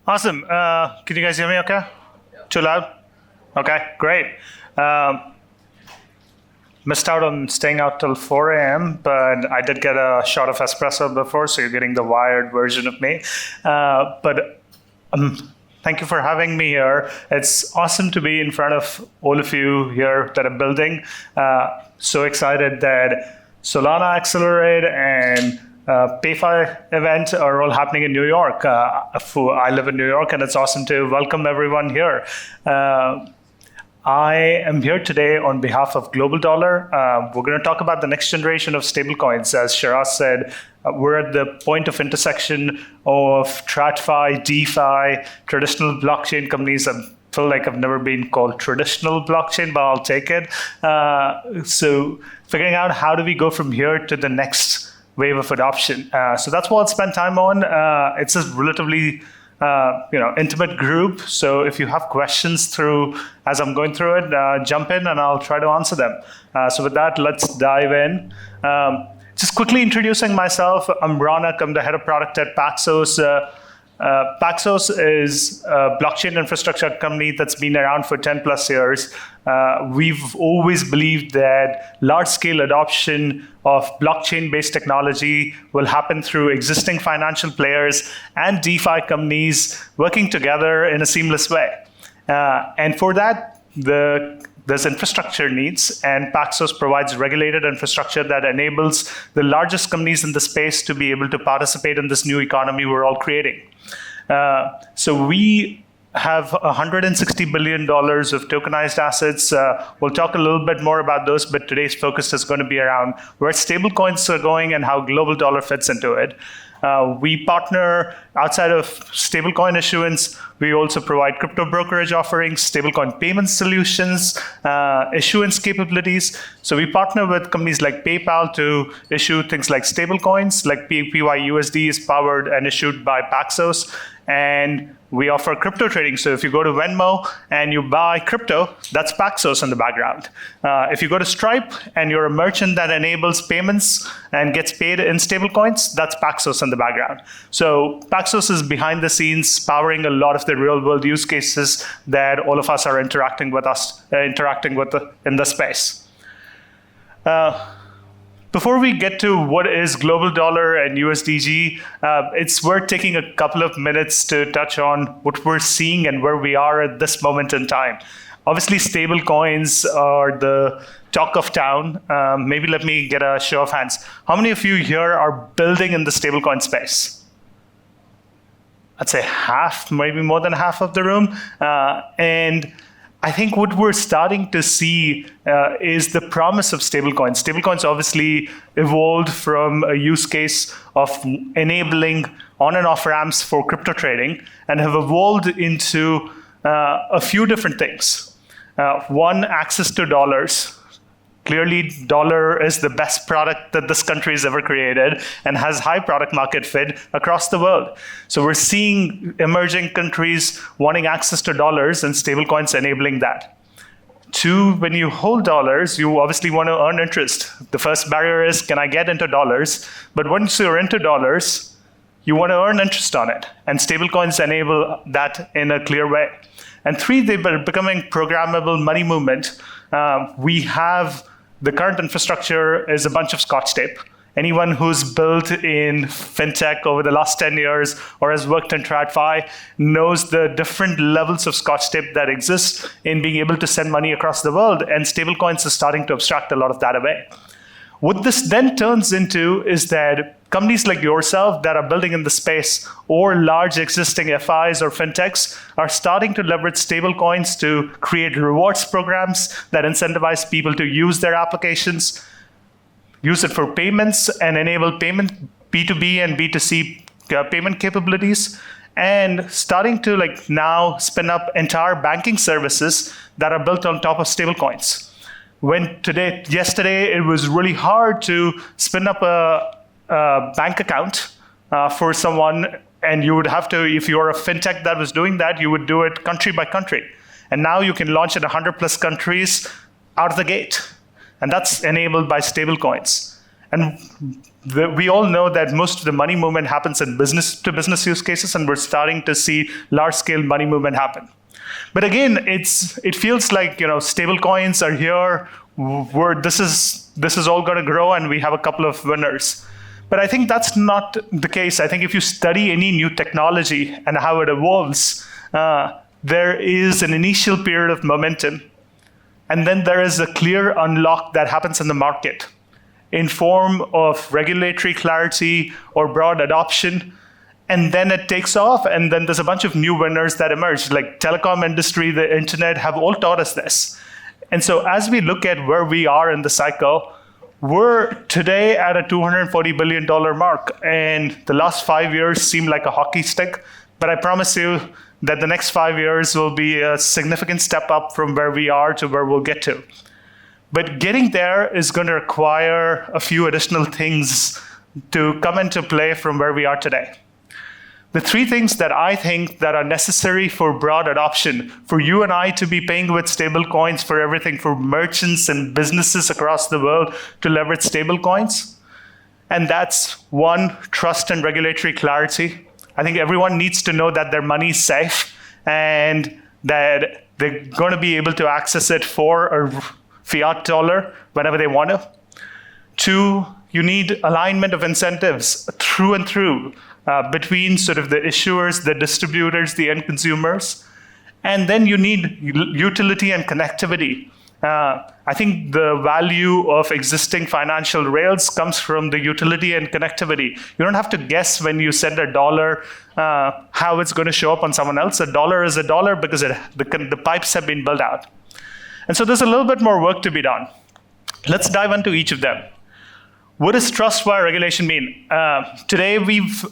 Awesome. Can you guys hear me okay? Too loud? Okay, great. Missed out on staying out till 4 a.m., but I did get a shot of espresso before, so you're getting the wired version of me. Thank you for having me here. It's awesome to be in front of all of you here that are building. So excited that Solana Accelerate and PayFi event are all happening in New York. I live in New York, and it's awesome to welcome everyone here. I am here today on behalf of Global Dollar. We're going to talk about the next generation of stablecoins. As Shiraz said, we're at the point of intersection of TradFi, DeFi, traditional blockchain companies. I feel like I've never been called traditional blockchain, but I'll take it. So figuring out how do we go from here to the next wave of adoption. So that's what I'll spend time on. It's a relatively intimate group. So if you have questions as I'm going through it, jump in and I'll try to answer them. So with that, let's dive in. Just quickly introducing myself, I'm Ronak. I'm the head of product at Paxos. Paxos is a blockchain infrastructure company that's been around for 10 plus years. We've always believed that large-scale adoption of blockchain-based technology will happen through existing financial players and DeFi companies working together in a seamless way. And for that, there's infrastructure needs, and Paxos provides regulated infrastructure that enables the largest companies in the space to be able to participate in this new economy we're all creating. So we have $160 billion of tokenized assets. We'll talk a little bit more about those, but today's focus is going to be around where stablecoins are going and how Global Dollar fits into it. We partner outside of stablecoin issuance. We also provide crypto brokerage offerings, stablecoin payment solutions, issuance capabilities. So we partner with companies like PayPal to issue things like stablecoins, like PYUSD is powered and issued by Paxos. And we offer crypto trading. So if you go to Venmo and you buy crypto, that's Paxos in the background. If you go to Stripe and you're a merchant that enables payments and gets paid in stablecoins, that's Paxos in the background. So Paxos is behind the scenes powering a lot of the real world use cases that all of us are interacting with in the space. Before we get to what is Global Dollar and USDG, it's worth taking a couple of minutes to touch on what we're seeing and where we are at this moment in time. Obviously, stable coins are the talk of town. Maybe let me get a show of hands. How many of you here are building in the stablecoin space? I'd say half, maybe more than half of the room. And I think what we're starting to see is the promise of stablecoins. Stablecoins obviously evolved from a use case of enabling on and off ramps for crypto trading and have evolved into a few different things. One, access to dollars. Clearly, dollar is the best product that this country has ever created and has high product market fit across the world. So we're seeing emerging countries wanting access to dollars and stablecoins enabling that. Two, when you hold dollars, you obviously want to earn interest. The first barrier is, can I get into dollars? But once you're into dollars, you want to earn interest on it. And stablecoins enable that in a clear way. And three, they're becoming programmable money movement. We have the current infrastructure is a bunch of Scotch tape. Anyone who's built in fintech over the last 10 years or has worked in TradFi knows the different levels of Scotch tape that exist in being able to send money across the world, and stablecoins is starting to abstract a lot of that away. What this then turns into is that companies like yourself that are building in the space or large existing FIs or fintechs are starting to leverage stablecoins to create rewards programs that incentivize people to use their applications, use it for payments, and enable payment B2B and B2C payment capabilities, and starting to now spin up entire banking services that are built on top of stablecoins. Yesterday, it was really hard to spin up a bank account for someone, and you would have to, if you're a fintech that was doing that, you would do it country by country. And now you can launch in 100 plus countries out of the gate. And that's enabled by stablecoins. And we all know that most of the money movement happens in business-to-business use cases, and we're starting to see large-scale money movement happen. But again, it feels like stable coins are here. This is all going to grow, and we have a couple of winners. But I think that's not the case. I think if you study any new technology and how it evolves, there is an initial period of momentum, and then there is a clear unlock that happens in the market in form of regulatory clarity or broad adoption, and then it takes off, and then there's a bunch of new winners that emerge, like telecom industry, the internet, have all taught us this. And so as we look at where we are in the cycle, we're today at a $240 billion mark, and the last 5 years seem like a hockey stick, but I promise you that the next 5 years will be a significant step up from where we are to where we'll get to. But getting there is going to require a few additional things to come into play from where we are today. The three things that I think that are necessary for broad adoption, for you and I to be paying with stable coins for everything, for merchants and businesses across the world to leverage stable coins. And that's one, trust and regulatory clarity. I think everyone needs to know that their money is safe and that they're going to be able to access it for a fiat dollar whenever they want to. Two, you need alignment of incentives through and through between sort of the issuers, the distributors, the end consumers. And then you need utility and connectivity. I think the value of existing financial rails comes from the utility and connectivity. You don't have to guess when you send a dollar how it's going to show up on someone else. A dollar is a dollar because the pipes have been built out. And so there's a little bit more work to be done. Let's dive into each of them. What does trust via regulation mean? Today we've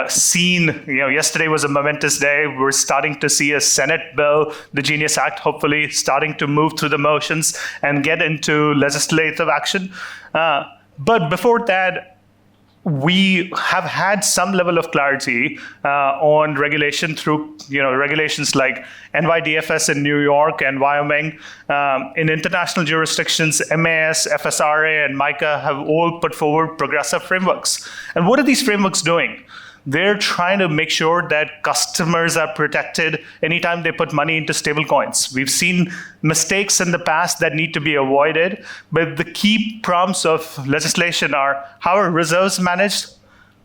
seen, yesterday was a momentous day. We're starting to see a Senate bill, the Genius Act, hopefully starting to move through the motions and get into legislative action. But before that, we have had some level of clarity on regulation through regulations like NYDFS in New York and Wyoming. In international jurisdictions, MAS, FSRA, and MICA have all put forward progressive frameworks. And what are these frameworks doing? They're trying to make sure that customers are protected anytime they put money into stablecoins. We've seen mistakes in the past that need to be avoided, but the key prompts of legislation are: how are reserves managed?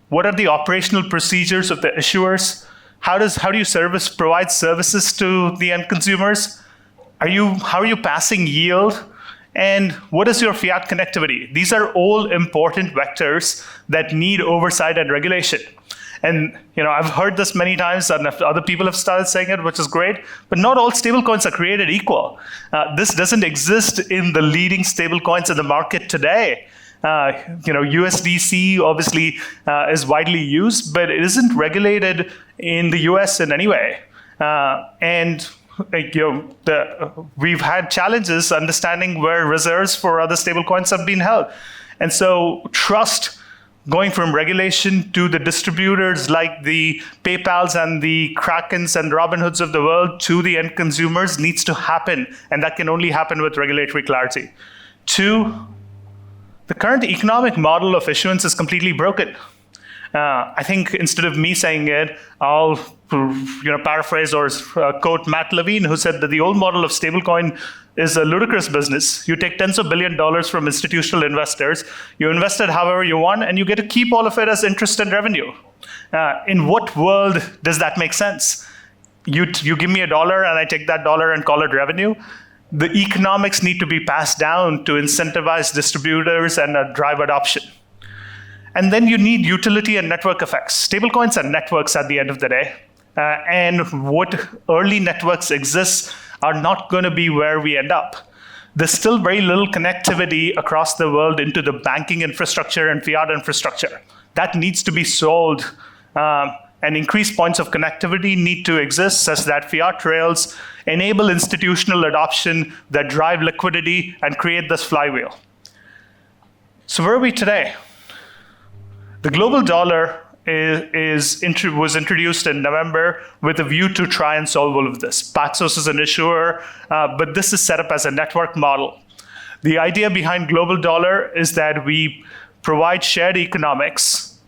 What are the operational procedures of the issuers? How do you provide services to the end consumers? How are you passing yield? And what is your fiat connectivity? These are all important vectors that need oversight and regulation. And I've heard this many times, and other people have started saying it, which is great, but not all stablecoins are created equal. This doesn't exist in the leading stablecoins in the market today. USDC obviously is widely used, but it isn't regulated in the US in any way. We've had challenges understanding where reserves for other stablecoins have been held. And so trust, going from regulation to the distributors like the PayPals and the Krakens and Robinhoods of the world to the end consumers, needs to happen, and that can only happen with regulatory clarity. Two, the current economic model of issuance is completely broken. I think instead of me saying it, I'll paraphrase or quote Matt Levine, who said that the old model of stablecoin is a ludicrous business. You take tens of billion dollars from institutional investors, you invest it however you want, and you get to keep all of it as interest and revenue. In what world does that make sense? You give me $1 and I take that dollar and call it revenue? The economics need to be passed down to incentivize distributors and drive adoption. And then you need utility and network effects. Stablecoins are networks at the end of the day. And what early networks exist are not going to be where we end up. There's still very little connectivity across the world into the banking infrastructure and fiat infrastructure. That needs to be solved. And increased points of connectivity need to exist such that fiat rails enable institutional adoption that drive liquidity and create this flywheel. So where are we today? The global dollar was introduced in November with a view to try and solve all of this. Paxos is an issuer, but this is set up as a network model. The idea behind global dollar is that we provide shared economics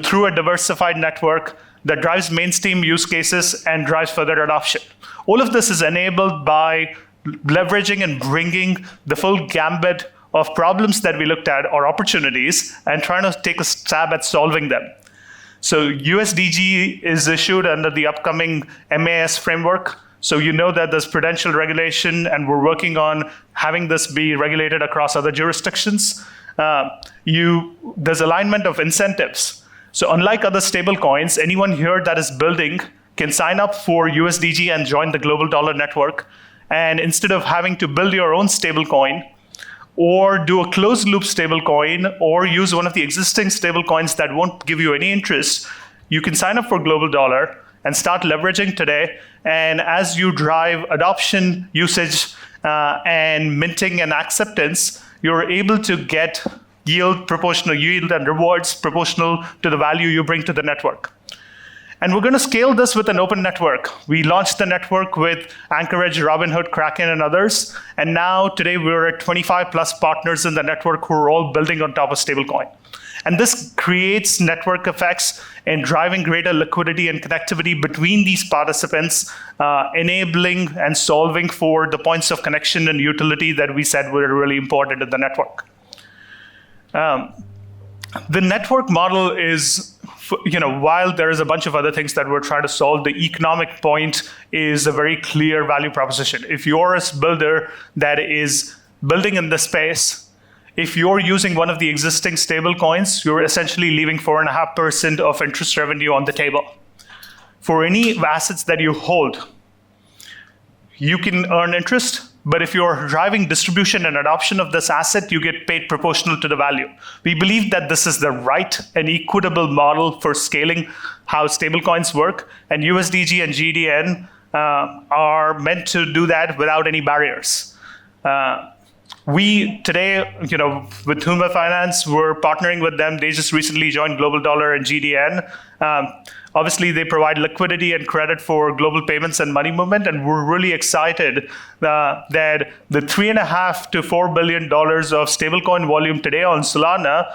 through a diversified network that drives mainstream use cases and drives further adoption. All of this is enabled by leveraging and bringing the full gambit of problems that we looked at, or opportunities, and trying to take a stab at solving them. So USDG is issued under the upcoming MAS framework. So you know that there's prudential regulation, and we're working on having this be regulated across other jurisdictions. There's alignment of incentives. So unlike other stablecoins, anyone here that is building can sign up for USDG and join the global dollar network. And instead of having to build your own stablecoin, or do a closed loop stablecoin, or use one of the existing stablecoins that won't give you any interest, you can sign up for global dollar and start leveraging today. And as you drive adoption, usage, and minting and acceptance, you're able to get proportional yield and rewards proportional to the value you bring to the network. And we're going to scale this with an open network. We launched the network with Anchorage, Robinhood, Kraken, and others. And now, today, we're at 25 plus partners in the network who are all building on top of stablecoin. And this creates network effects and driving greater liquidity and connectivity between these participants, enabling and solving for the points of connection and utility that we said were really important in the network. The network model is, while there is a bunch of other things that we're trying to solve, the economic point is a very clear value proposition. If you're a builder that is building in this space, if you're using one of the existing stable coins, you're essentially leaving 4.5% of interest revenue on the table. For any assets that you hold, you can earn interest. But if you're driving distribution and adoption of this asset, you get paid proportional to the value. We believe that this is the right and equitable model for scaling how stablecoins work, and USDG and GDN are meant to do that without any barriers. We today, with Huma Finance, we're partnering with them. They just recently joined Global Dollar and GDN. Obviously, they provide liquidity and credit for global payments and money movement, and we're really excited that the $3.5 to $4 billion of stablecoin volume today on Solana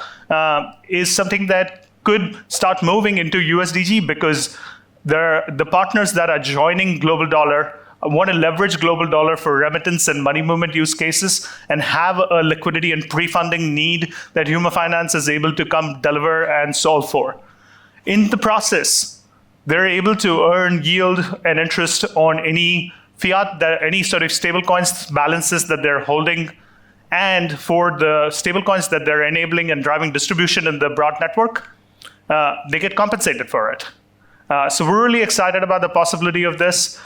is something that could start moving into USDG, because the partners that are joining Global Dollar want to leverage Global Dollar for remittance and money movement use cases, and have a liquidity and pre-funding need that Huma Finance is able to come deliver and solve for. In the process, they're able to earn yield and interest on any fiat, any sort of stablecoins balances that they're holding, and for the stablecoins that they're enabling and driving distribution in the broad network, they get compensated for it. So we're really excited about the possibility of this.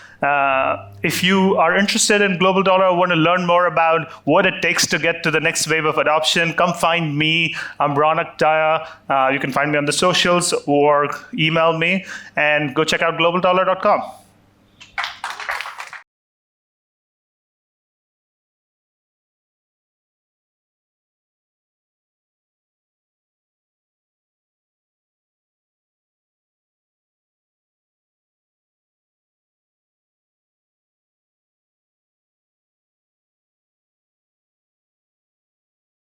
If you are interested in Global Dollar or want to learn more about what it takes to get to the next wave of adoption, come find me. I'm Ronak, Daya. You can find me on the socials or email me, and go check out globaldollar.com.